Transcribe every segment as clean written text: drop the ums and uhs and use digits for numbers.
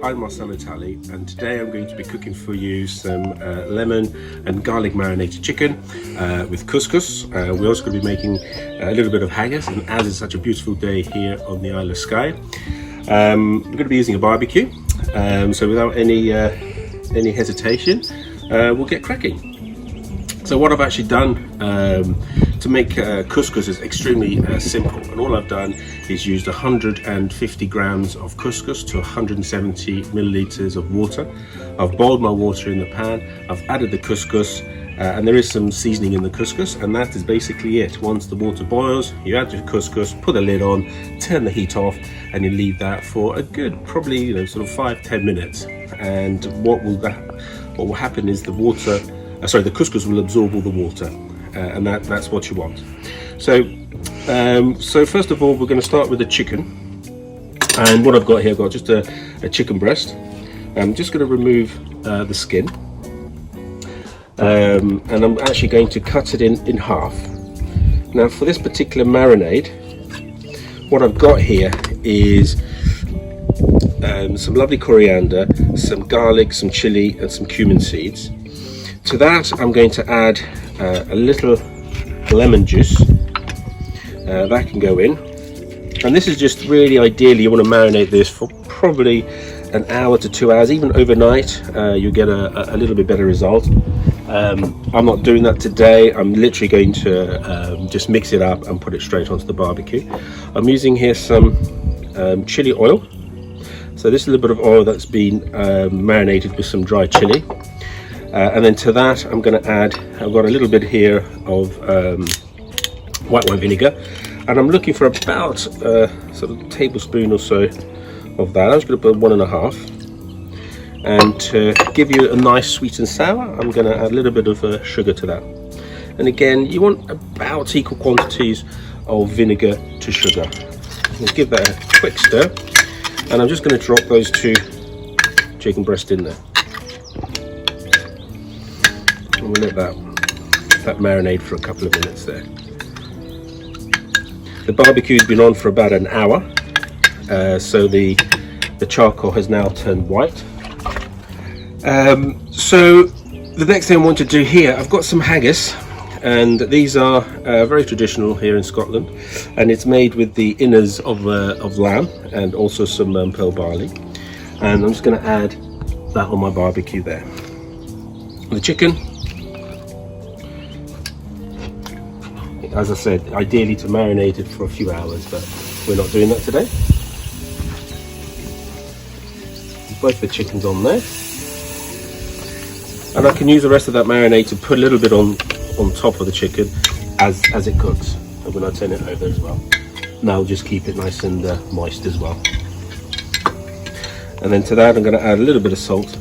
I'm Marcello Tully, and today I'm going to be cooking for you some lemon and garlic marinated chicken with couscous. We're also going to be making a little bit of haggis, and as it's such a beautiful day here on the Isle of Skye, we're going to be using a barbecue. So without any hesitation, we'll get cracking. So what I've actually done to make couscous is extremely simple, and all I've done is used 150 grams of couscous to 170 milliliters of water. I've boiled my water in the pan, I've added the couscous, and there is some seasoning in the couscous, and that is basically it. Once the water boils, you add your couscous, put the lid on, turn the heat off, and you leave that for a good, probably sort of 5-10 minutes. And what will happen is the couscous will absorb all the water, and that's what you want. So first of all, we're going to start with the chicken, and what I've got here, I've got just a chicken breast. I'm just going to remove the skin, and I'm actually going to cut it in half. Now for this particular marinade, what I've got here is some lovely coriander, some garlic, some chilli, and some cumin seeds. To that I'm going to add a little lemon juice. That can go in, and this is just really ideally you want to marinate this for probably an hour to 2 hours, even overnight. You'll get a little bit better result. I'm not doing that today. I'm literally going to just mix it up and put it straight onto the barbecue. I'm using here some chili oil. So this is a little bit of oil that's been marinated with some dry chili. And then to that I'm going to add, I've got a little bit here of white wine vinegar, and I'm looking for about sort of a tablespoon or so of that. I'm just going to put 1.5, and to give you a nice sweet and sour, I'm going to add a little bit of sugar to that. And again, you want about equal quantities of vinegar to sugar. We'll give that a quick stir, and I'm just going to drop those 2 chicken breasts in there. And we'll let that marinate for a couple of minutes there. The barbecue's been on for about an hour, so the charcoal has now turned white. So the next thing I want to do here, I've got some haggis, and these are very traditional here in Scotland, and it's made with the inners of lamb and also some pearl barley, and I'm just going to add that on my barbecue there. The chicken, as I said, ideally to marinate it for a few hours, but we're not doing that today. Both the chickens on there, and I can use the rest of that marinade to put a little bit on top of the chicken as it cooks, and when I turn it over as well. Now I'll just keep it nice and moist as well. And then to that I'm going to add a little bit of salt.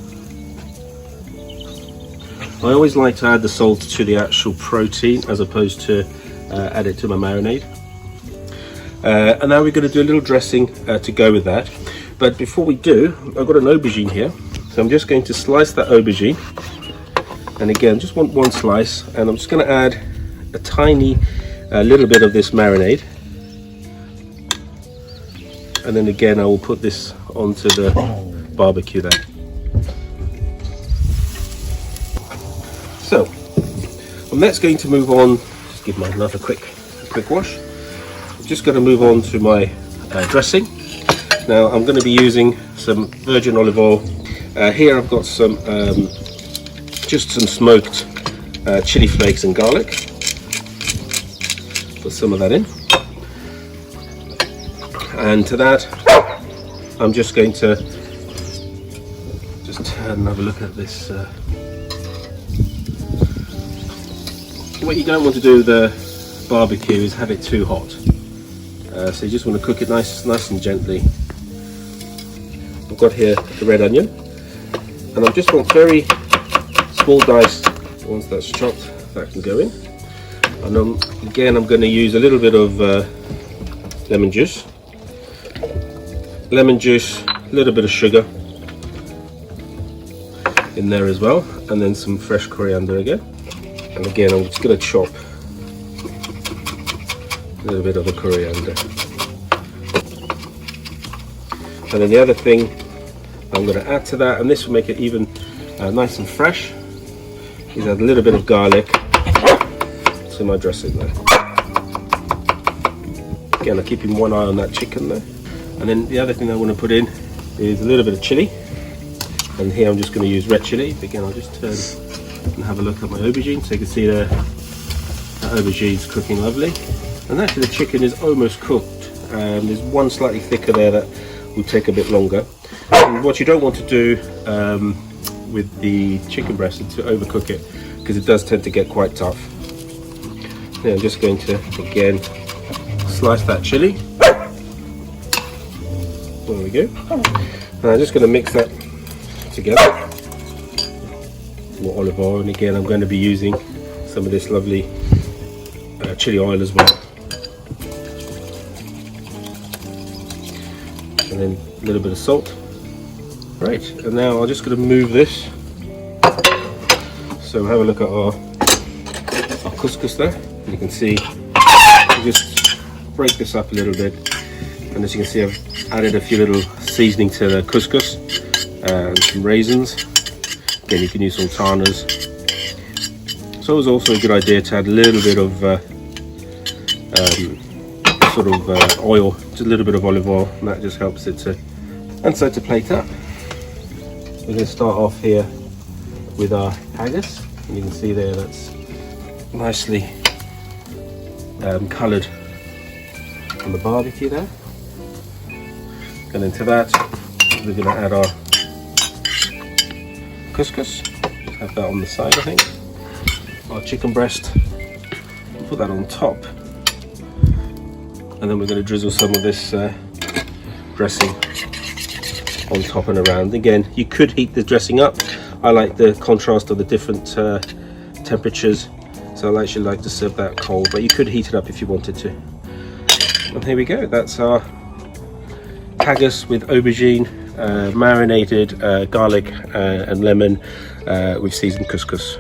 I always like to add the salt to the actual protein as opposed to add it to my marinade. And now we're going to do a little dressing to go with that. But before we do, I've got an aubergine here, so I'm just going to slice that aubergine, and again just want 1 slice, and I'm just going to add a tiny little bit of this marinade, and then again I will put this onto the barbecue there. So I'm next going to move on, just give my knife a quick wash. I'm just going to move on to my dressing. Now I'm going to be using some virgin olive oil. Here I've got some just some smoked chili flakes and garlic. Put some of that in, and to that I'm just going to just turn and have a look at this. What you don't want to do with the barbecue is have it too hot, so you just want to cook it nice and gently. I've got here the red onion, and I just want very small diced. Once that's chopped, that can go in. And again I'm going to use a little bit of lemon juice, a little bit of sugar in there as well, and then some fresh coriander again. And again I'm just going to chop a little bit of the coriander. And then the other thing I'm going to add to that, and this will make it even nice and fresh, is add a little bit of garlic to my dressing there. Again, I'm keeping one eye on that chicken there. And then the other thing I want to put in is a little bit of chili. And here I'm just going to use red chili. Again, I'll just turn and have a look at my aubergine, so you can see the aubergine's cooking lovely. And actually the chicken is almost cooked. There's one slightly thicker there that will take a bit longer. And what you don't want to do with the chicken breast is to overcook it, because it does tend to get quite tough. Now I'm just going to again slice that chili. There we go. And I'm just going to mix that together. More olive oil, and again I'm going to be using some of this lovely chili oil as well. And then a little bit of salt. Right, and now I'm just going to move this. So have a look at our couscous there. And you can see, just break this up a little bit. And as you can see, I've added a few little seasoning to the couscous and some raisins. Again, you can use sultanas. So it was also a good idea to add a little bit of oil, just a little bit of olive oil, and that just helps it to. And so to plate up, we're going to start off here with our haggis, and you can see there that's nicely coloured on the barbecue there. And into that, we're going to add our couscous. Have that on the side, I think. Our chicken breast, put that on top, and then we're going to drizzle some of this dressing on top and around. Again, you could heat the dressing up. I like the contrast of the different temperatures, so I actually like to serve that cold, but you could heat it up if you wanted to. And here we go, that's our haggis with aubergine, marinated garlic and lemon with seasoned couscous.